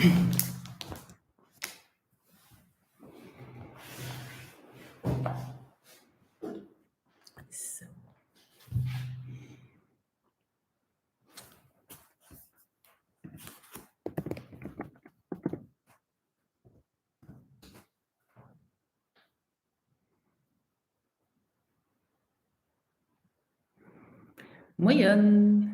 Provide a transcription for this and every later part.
So. Moin.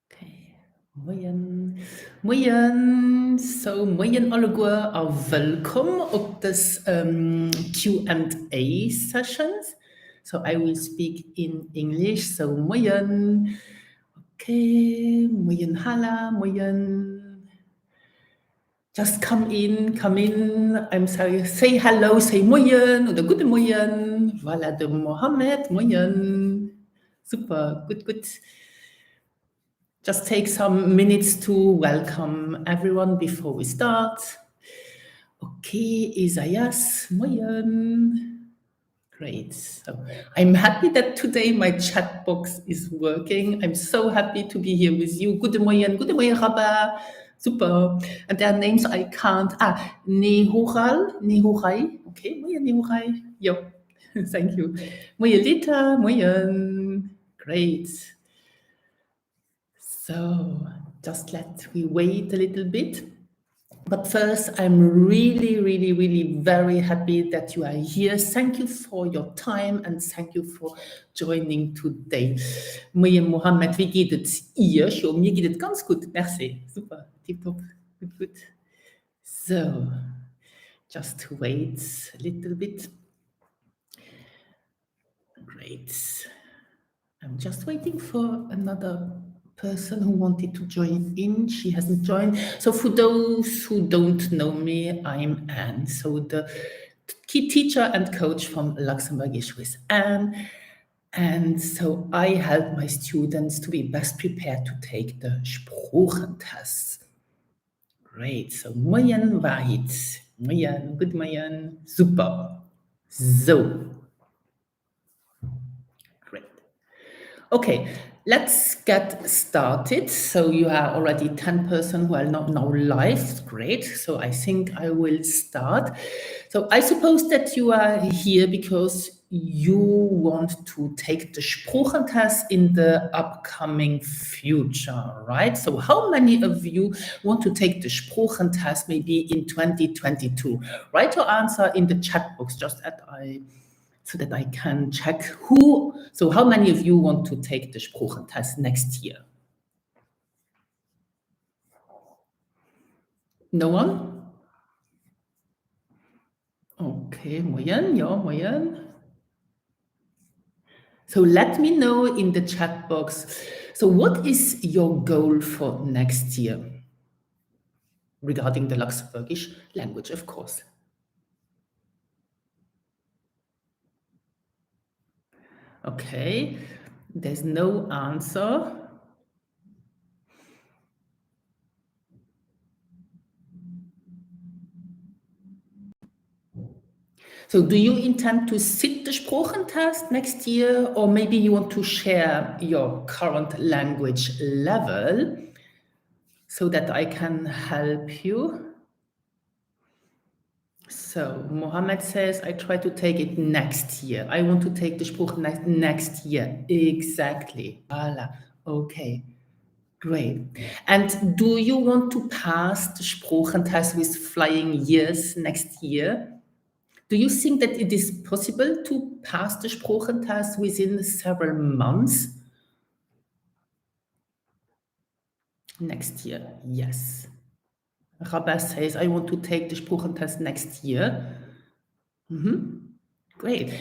Okay. Moin. Moin. So, moin alle goer welkom op this Q&A sessions. So I will speak in English. So moin. Okay. Moin hala. Moin. Just come in, come in. I'm sorry. Say hello, say moin oder guten Moin. Voilà, de Mohammed. Moin. Super. Good, good. Just take some minutes to welcome everyone before we start. Okay, Isaias, moin. Great. So I'm happy that today my chat box is working. I'm so happy to be here with you. Guten Morgen, Rabba. Super. And there are names I can't. Nehurai. Okay, moin, Nehurai. Yo, thank you. Moin, Lita. Moin. Great. So just let me wait a little bit. But first, I'm really very happy that you are here. Thank you for your time and thank you for joining today. Mohammed, wie geht es ihr? Mir geht es ganz gut. Merci. Super. Tip-top. Good, good. So, just wait a little bit. Great. I'm just waiting for another person who wanted to join in. She hasn't joined. So for those who don't know me, I'm Anne. So the key teacher and coach from Luxembourgish with Anne. And so I help my students to be best prepared to take the Sproochentest. Great. So moin Wahid. Moin. Good moin. Super. So. Great. Okay, let's get started. So you are already 10 persons who are not now live. Great. So I think I will start. So I suppose that you are here because you want to take the Sproochentest in the upcoming future, right? So how many of you want to take the Sproochentest maybe in 2022? Write your answer in the chat box just so that I can check so how many of you want to take the Sproochentest next year? No one? Okay, moin, ja, moin. So let me know in the chat box. So what is your goal for next year? Regarding the Luxembourgish language, of course. Okay, there's no answer. So do you intend to sit the Sproochentest next year, or maybe you want to share your current language level so that I can help you? So Mohammed says, I try to take it next year. I want to take the Sproochentest next year. Exactly. Voila. Okay. Great. And do you want to pass the Sproochentest with flying years next year? Do you think that it is possible to pass the Sproochentest within several months? Next year, yes. Rabah says, I want to take the Sproochentest next year. Great.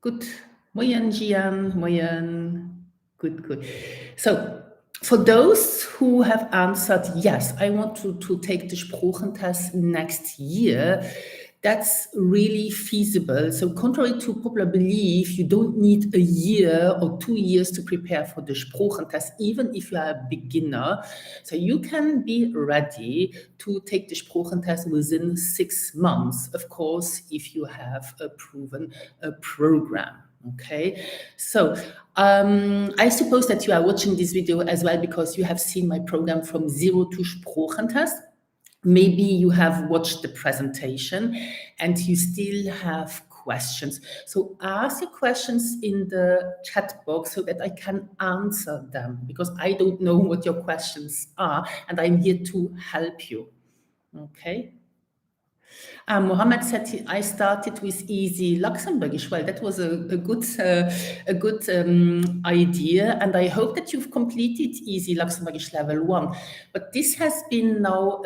Good. Moin, Jian. Moin. Good, good. So for those who have answered, yes, I want to take the Sproochentest next year, that's really feasible. So contrary to popular belief, you don't need a year or 2 years to prepare for the Sproochentest, even if you are a beginner. So you can be ready to take the Sproochentest within 6 months, of course, if you have a proven program. Okay, so I suppose that you are watching this video as well because you have seen my program from zero to Sproochentest. Maybe you have watched the presentation and you still have questions. So ask your questions in the chat box so that I can answer them because I don't know what your questions are and I'm here to help you. Okay. Mohammed said I started with easy Luxembourgish. Well, that was a good idea, and I hope that you've completed easy Luxembourgish level 1. But this has been now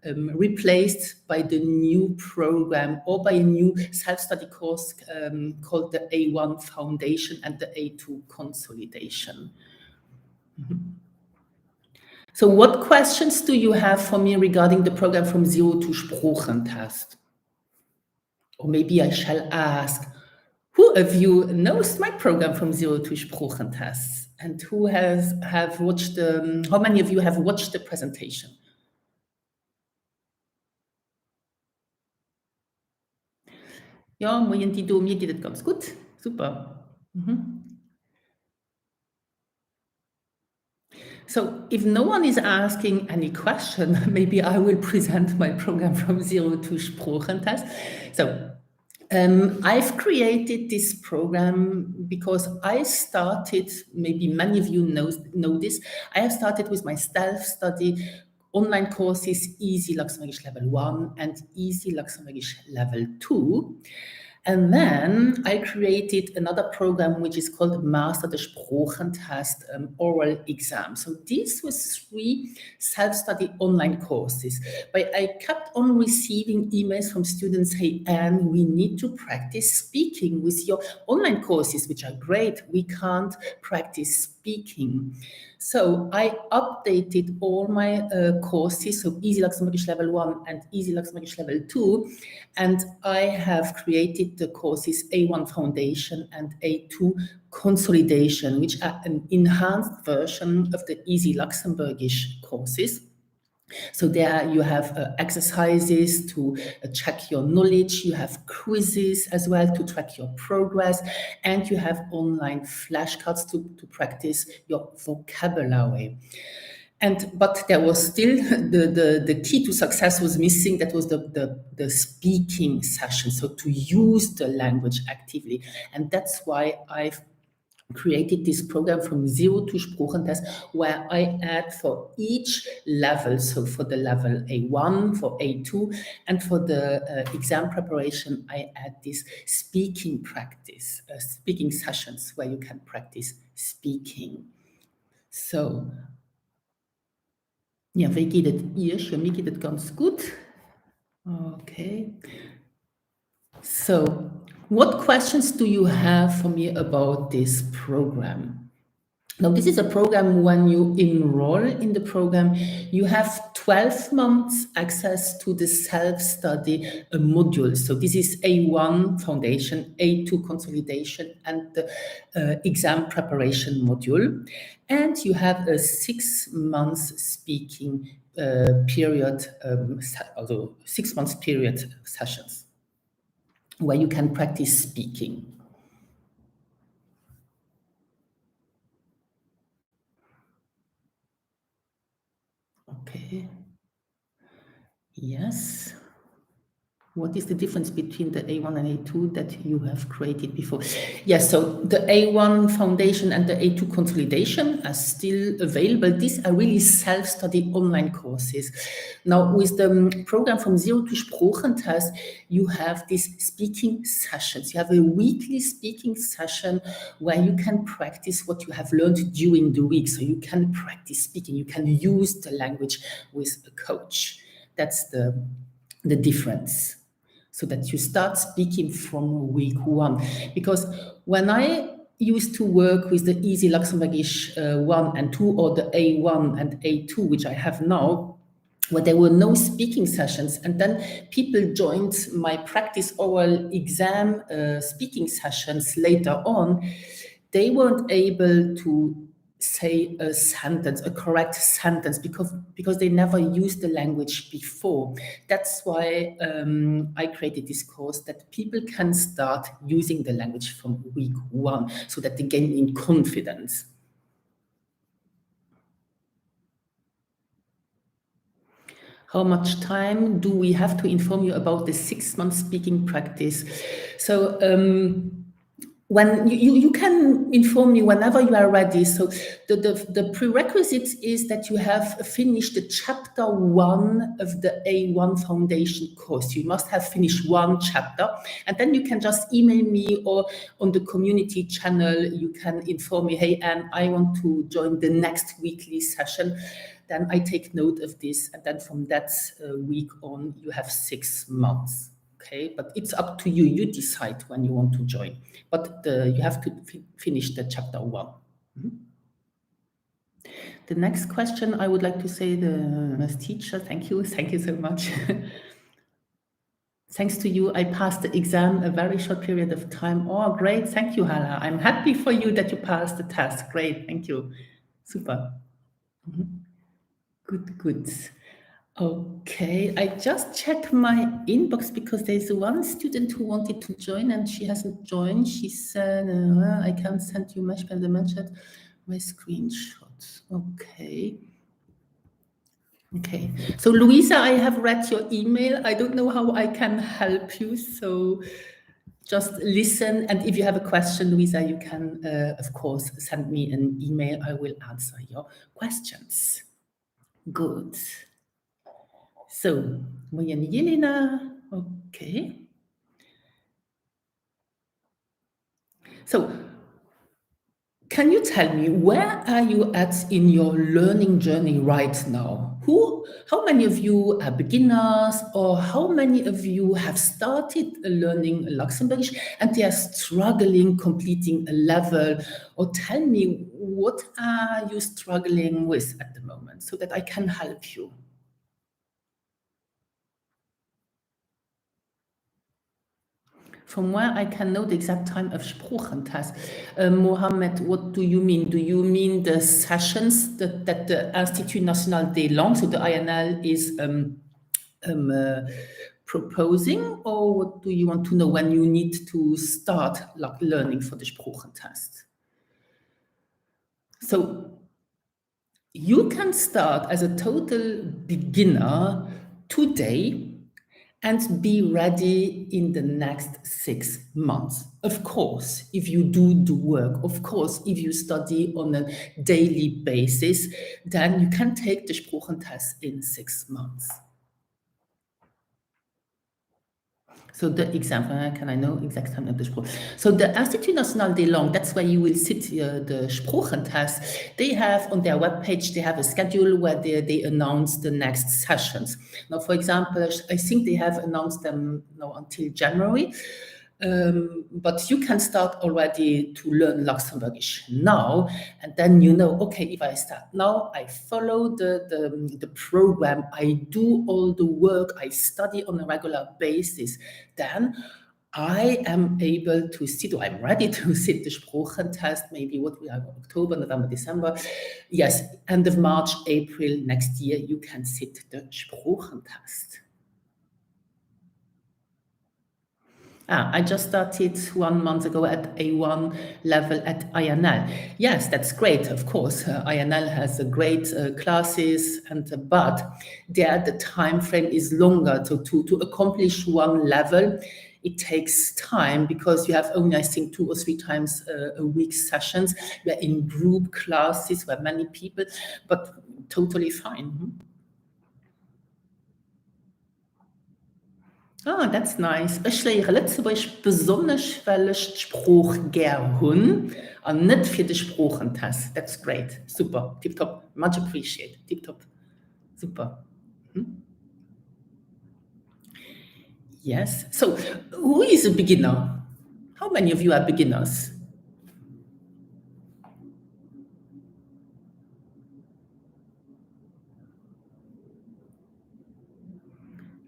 replaced by the new program or by a new self-study course called the A1 Foundation and the A2 Consolidation. So what questions do you have for me regarding the program from zero to Sproochentest? Or maybe I shall ask, who of you knows my program from zero to Sproochentest? And who have watched, how many of you have watched the presentation? Ja, moyen Dido, mir geht es ganz gut. Super. So if no one is asking any question, maybe I will present my program from zero to Sproochentest. So I've created this program because I started, maybe many of you know this, I have started with my self-study online courses, Easy Luxembourgish Level 1 and Easy Luxembourgish Level 2. And then I created another program which is called Master the Sproochentest oral exam. So these were 3 self-study online courses. But I kept on receiving emails from students, hey, Anne, we need to practice speaking with your online courses, which are great. We can't practice speaking. So I updated all my courses, so Easy Luxembourgish Level 1 and Easy Luxembourgish Level 2, and I have created the courses A1 Foundation and A2 Consolidation, which are an enhanced version of the Easy Luxembourgish courses. So there you have exercises to check your knowledge, you have quizzes as well to track your progress, and you have online flashcards to practice your vocabulary. But there was still the key to success was missing. That was the speaking session, so to use the language actively, and that's why I've created this program from zero to Sproochentest, where I add for each level, so for the level A1, for A2, and for the exam preparation, I add this speaking practice, speaking sessions where you can practice speaking. So, ja, wie geht es ihr? Für mich geht es ganz gut. Okay. So, what questions do you have for me about this program? Now, this is a program when you enroll in the program, you have 12 months access to the self-study module. So this is A1 Foundation, A2 Consolidation, and the exam preparation module. And you have a 6 months speaking period, also 6 months period sessions where you can practice speaking. Okay. Yes. What is the difference between the A1 and A2 that you have created before? Yes, so the A1 Foundation and the A2 Consolidation are still available. These are really self-study online courses. Now, with the program from zero to Sproochentest, you have these speaking sessions. You have a weekly speaking session where you can practice what you have learned during the week. So you can practice speaking. You can use the language with a coach. That's the difference. So that you start speaking from week 1. Because when I used to work with the Easy Luxembourgish 1 and 2 or the A1 and A2, which I have now, where there were no speaking sessions, and then people joined my practice oral exam speaking sessions later on, they weren't able to say a sentence, a correct sentence, because they never used the language before. That's why I created this course, that people can start using the language from week one, so that they gain in confidence. How much time do we have to inform you about the 6-month speaking practice? So when you can inform me whenever you are ready. So the prerequisite is that you have finished the chapter 1 of the A1 foundation course. You must have finished one chapter, and then you can just email me, or on the community channel you can inform me, hey Anne, I want to join the next weekly session. Then I take note of this, and then from that week on you have 6 months. Okay, but it's up to you. You decide when you want to join, but you have to finish the chapter 1. The next question, I would like to say, the teacher, thank you so much. Thanks to you, I passed the exam a very short period of time. Oh, great, thank you, Hala. I'm happy for you that you passed the test. Great, thank you. Super. Good. Okay, I just checked my inbox because there's one student who wanted to join and she hasn't joined. She said, I can't send you much by the chat, my screenshots. Okay. So Louisa, I have read your email. I don't know how I can help you. So just listen. And if you have a question, Louisa, you can, of course, send me an email. I will answer your questions. Good. So, Moja Jelena, okay. So, can you tell me, where are you at in your learning journey right now? How many of you are beginners, or how many of you have started learning Luxembourgish and they are struggling completing a level? Or tell me, what are you struggling with at the moment, so that I can help you? From where I can know the exact time of Sproochentest. Mohammed, what do you mean? Do you mean the sessions that the Institut National des Langues, so the INL, is proposing? Or what do you want to know when you need to start learning for the Sproochentest? So you can start as a total beginner today and be ready in the next 6 months. Of course, if you do the work, of course, if you study on a daily basis, then you can take the Sproochentest in 6 months. So the example, can I know exact time of the Spruch? So the Institut National des Langues, that's where you will sit the Sproochentest. They have on their webpage, they have a schedule where they announce the next sessions. Now, for example, I think they have announced them now until January. But you can start already to learn Luxembourgish now, and then you know, okay, if I start now, I follow the program, I do all the work, I study on a regular basis, then I am able to sit, or I'm ready to sit the Sproochentest, maybe what we have, October, November, December. Yes, end of March, April next year, you can sit the Sproochentest. I just started 1 month ago at A1 level at INL. Yes, that's great, of course. INL has a great classes, but there the time frame is longer. So to accomplish one level, it takes time, because you have only, I think, 2 or 3 times a week sessions. We're in group classes where many people, but totally fine. Ah, that's nice. Ich lehre Lützeburg besonders, weil ich den Spruch gern hun, und nicht für den Sproochentest. That's great. Super. Tip top. Much appreciate. Tip top. Super. Yes. So, who is a beginner? How many of you are beginners?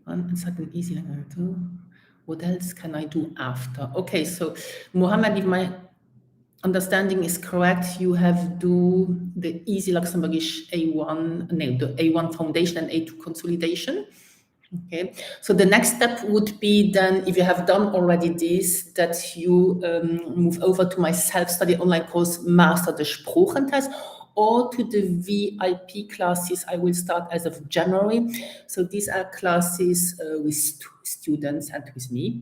And something easy like that too. What else can I do after? Okay, so Mohammed, if my understanding is correct, you have do the easy Luxembourgish A1, no, the A1 foundation and A2 consolidation. Okay, so the next step would be then, if you have done already this, that you move over to my self-study online course, Master the Sproochentest, or to the VIP classes I will start as of January. So these are classes with students and with me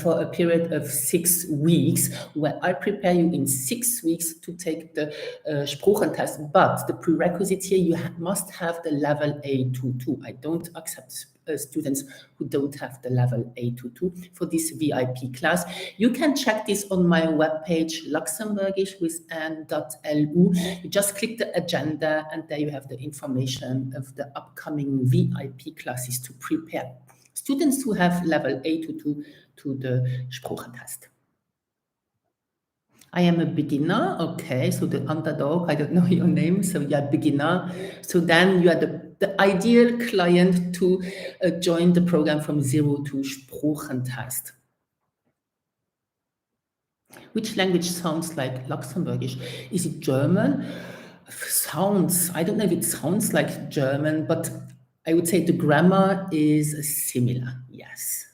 for a period of 6 weeks, where I prepare you in 6 weeks to take the Sproochentest. But the prerequisite here, you must have the level A22. I don't accept students who don't have the level A22 for this VIP class. You can check this on my webpage, Luxembourgish with n.lu. You just click the agenda, and there you have the information of the upcoming VIP classes to prepare students who have level A22 to the Sproochentest. I am a beginner. Okay, so the underdog, I don't know your name, so you're a beginner. So then you are the ideal client to join the program from zero to Sproochentest. Which language sounds like Luxembourgish? Is it German? Sounds, I don't know if it sounds like German, but I would say the grammar is similar, yes.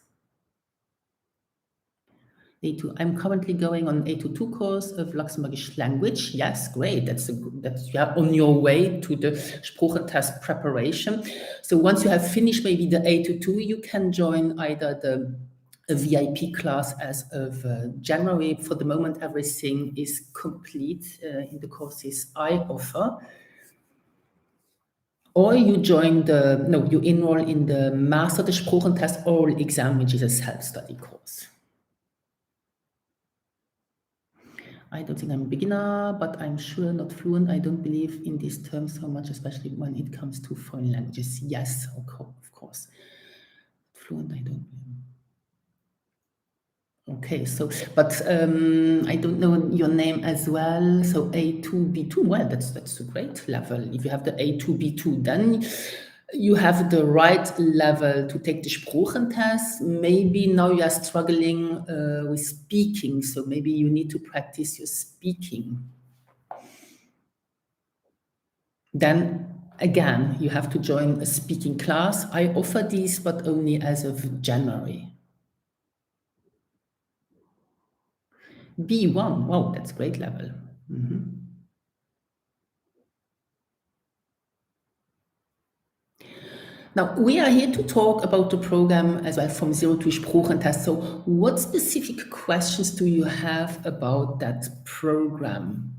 A2. I'm currently going on A22 course of Luxembourgish language. Yes, great. That's you are on your way to the Sproochentest preparation. So once you have finished maybe the A22, you can join either a VIP class as of January. For the moment, everything is complete in the courses I offer. Or you you enroll in the Master the Sproochentest oral exam, which is a self-study course. I don't think I'm a beginner, but I'm sure not fluent. I don't believe in these terms so much, especially when it comes to foreign languages. Yes, of course. Fluent, I don't. Okay, so, but I don't know your name as well. So A2, B2, well, that's a great level. If you have the A2, B2, then you have the right level to take the Sproochentest. Maybe now you are struggling with speaking, so maybe you need to practice your speaking. Then again, you have to join a speaking class. I offer these, but only as of January. B1, wow, that's great level. Now, we are here to talk about the program as well from zero to Sproochentest. So what specific questions do you have about that program?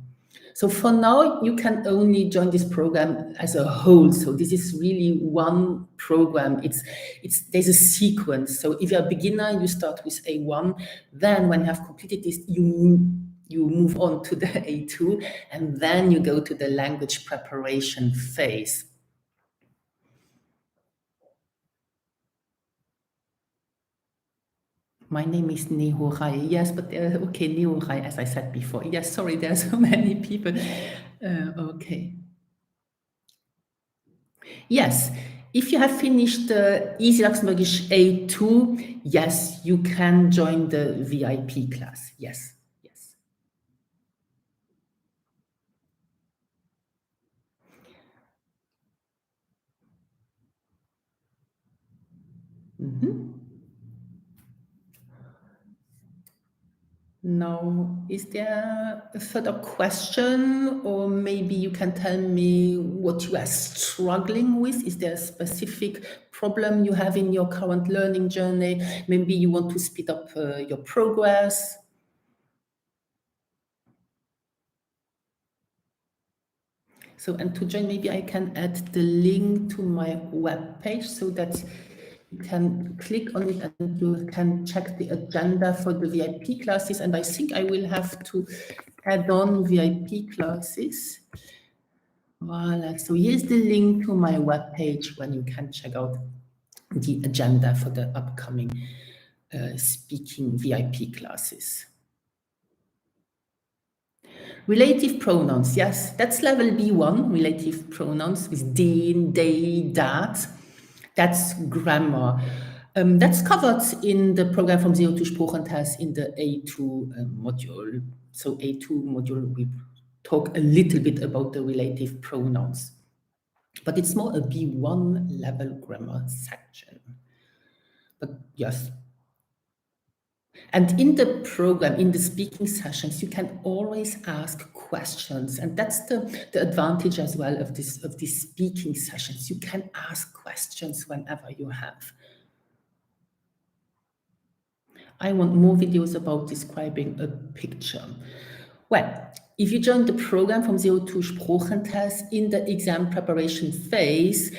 So for now, you can only join this program as a whole. So this is really one program. There's a sequence. So if you're a beginner, you start with A1. Then when you have completed this, you move on to the A2, and then you go to the language preparation phase. My name is Nehorai. Yes, but okay, Nehorai, as I said before. Yes, sorry, there are so many people. Okay. Yes, if you have finished the Easy Luxembourgish A2, yes, you can join the VIP class. Yes, yes. Now, is there a further question, or maybe you can tell me what you are struggling with? Is there a specific problem you have in your current learning journey? Maybe you want to speed up your progress. So, and to join, maybe I can add the link to my webpage so that you can click on it and you can check the agenda for the VIP classes. And I think I will have to add on VIP classes. Voila. So here's the link to my webpage when you can check out the agenda for the upcoming speaking VIP classes. Relative pronouns, yes, that's level B1, relative pronouns with den, they, that. That's grammar. That's covered in the program from zero to Sproochentest in the A2 module. So A2 module, we talk a little bit about the relative pronouns, but it's more a B1 level grammar section. But yes. And in the program, in the speaking sessions, you can always ask questions. And that's the advantage as well of these speaking sessions. You can ask questions whenever you have. I want more videos about describing a picture. Well, if you join the program from Zero to Sproochentest in the exam preparation phase,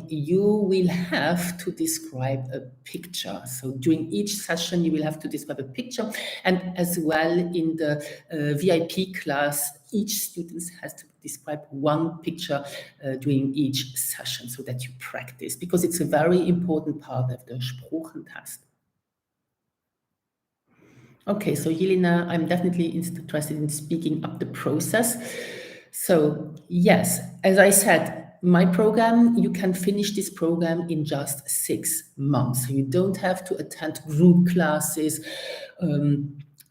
you will have to describe a picture. So during each session, you will have to describe a picture. And as well in the VIP class, each student has to describe one picture during each session so that you practice, because it's a very important part of the Sproochentest. Okay, so Yelena, I'm definitely interested in speaking up the process. So yes, as I said, my program, you can finish this program in just 6 months. So you don't have to attend group classes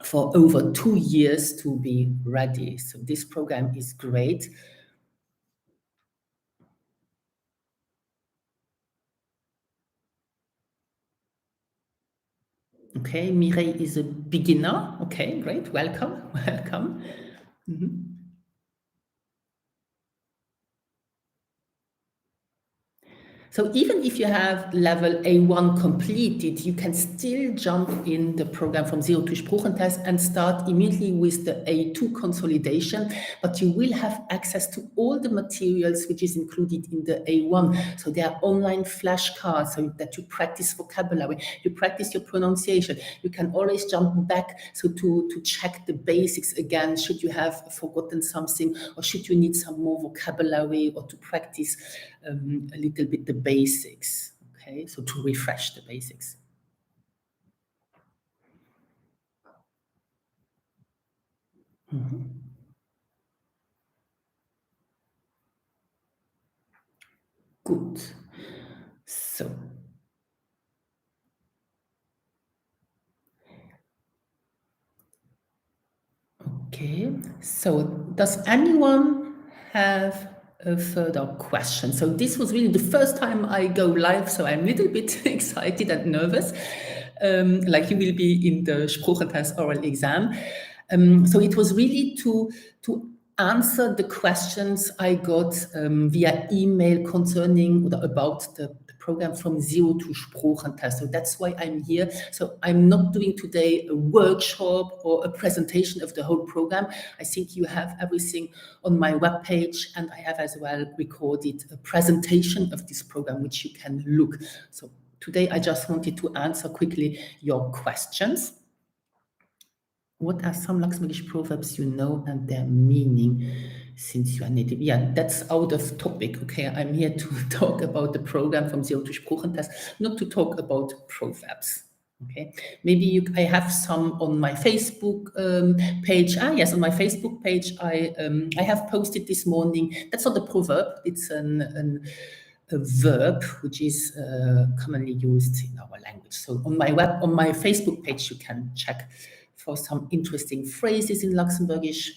for over 2 years to be ready. So this program is great. Okay, Mireille is a beginner. Okay, great. Welcome. Welcome. Mhm. So even if you have level A1 completed, you can still jump in the program from Zero to Sproochentest and start immediately with the A2 consolidation, but you will have access to all the materials which is included in the A1. So there are online flashcards so that you practice vocabulary, you practice your pronunciation. You can always jump back so to check the basics again, should you have forgotten something, or should you need some more vocabulary, or to practice a little bit the basics, okay? So to refresh the basics. Good. So, okay. So does anyone have a further question? So this was really the first time I go live, so I'm a little bit excited and nervous, like you will be in the Sproochentest oral exam. So it was really to answer the questions I got via email concerning or about the program from Zero to Sproochentest. So that's why I'm here. So I'm not doing today a workshop or a presentation of the whole program. I think you have everything on my webpage, and I have as well recorded a presentation of this program which you can look. So today I just wanted to answer quickly your questions. What are some Luxembourgish proverbs you know and their meaning since you are native? Yeah, that's out of topic. Okay, I'm here to talk about the program from Zero to Sproochentest, not to talk about proverbs. Okay, maybe I have some on my Facebook page. Yes, on my Facebook page, I have posted this morning. That's not a proverb. It's a verb which is commonly used in our language. So on my Facebook page, you can check for some interesting phrases in Luxembourgish,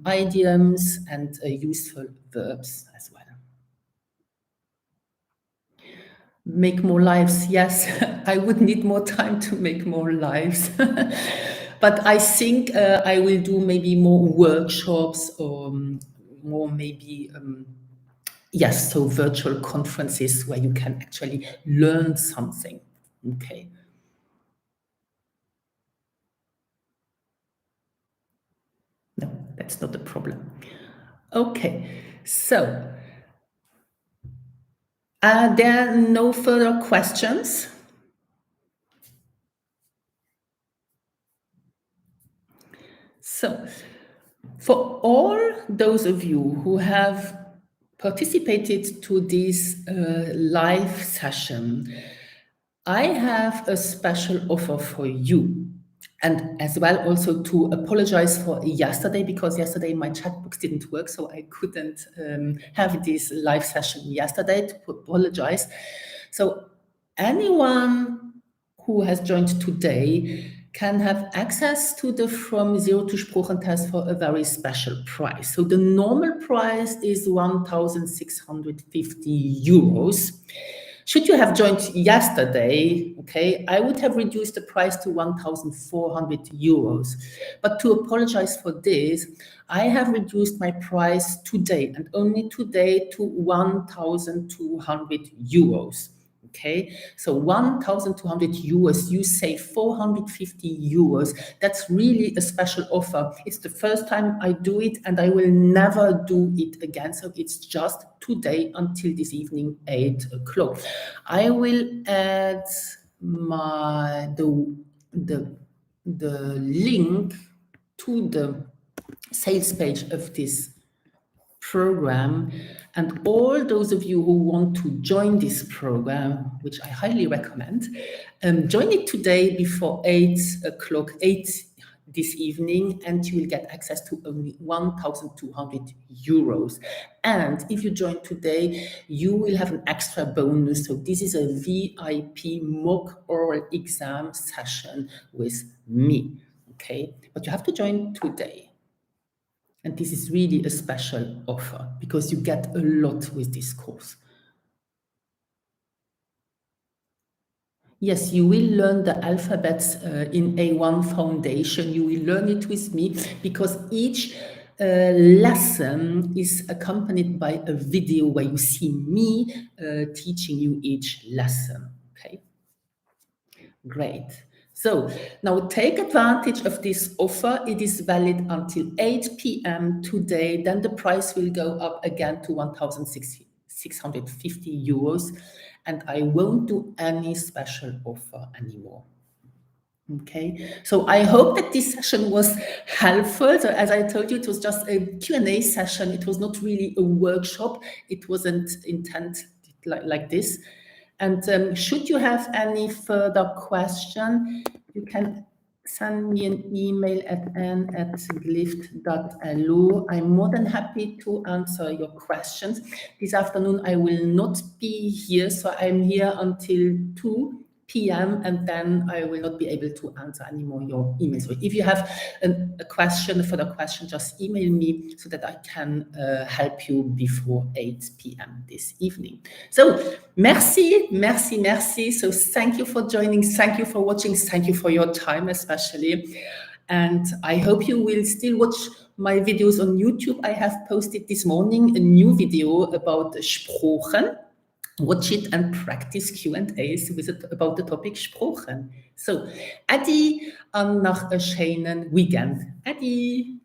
idioms, and useful verbs as well. Make more lives, yes. I would need more time to make more lives. But I think I will do maybe more workshops or more maybe, yes, so virtual conferences where you can actually learn something. Okay. No, that's not a problem. Okay, so there are no further questions. So, for all those of you who have participated to this live session, I have a special offer for you. And as well also to apologize for yesterday, because yesterday my chat box didn't work, so I couldn't have this live session yesterday, to apologize. So anyone who has joined today can have access to the From Zero to Sproochentest for a very special price. So the normal price is 1,650 euros. Should you have joined yesterday, okay, I would have reduced the price to 1,400 euros. But to apologize for this, I have reduced my price today and only today to 1,200 euros. Okay, so 1,200 euros, you save 450 euros. That's really a special offer. It's the first time I do it and I will never do it again. So it's just today until this evening, 8 o'clock. I will add the link to the sales page of this program, and all those of you who want to join this program, which I highly recommend, join it today before 8 o'clock, 8 this evening, and you will get access to only 1,200 euros. And if you join today, you will have an extra bonus. So this is a VIP mock oral exam session with me, okay? But you have to join today. And this is really a special offer because you get a lot with this course. Yes, you will learn the alphabets in A1 Foundation. You will learn it with me because each lesson is accompanied by a video where you see me teaching you each lesson. Okay, great. So now take advantage of this offer. It is valid until 8 p.m. today. Then the price will go up again to 1,650 euros. And I won't do any special offer anymore. Okay, so I hope that this session was helpful. So as I told you, it was just a Q&A session. It was not really a workshop. It wasn't intended like this. And should you have any further question, you can send me an email at ann@glift.lu. I'm more than happy to answer your questions. This afternoon, I will not be here, so I'm here until 2 p.m. and then I will not be able to answer any more your emails. So if you have a question, a further question, just email me so that I can help you before 8 p.m. this evening. So merci. So thank you for joining. Thank you for watching. Thank you for your time, especially. And I hope you will still watch my videos on YouTube. I have posted this morning a new video about Sprachen. Watch it and practice Q&As about the topic Sprachen. So, Adi, an nach a schönen Weekend. Adi!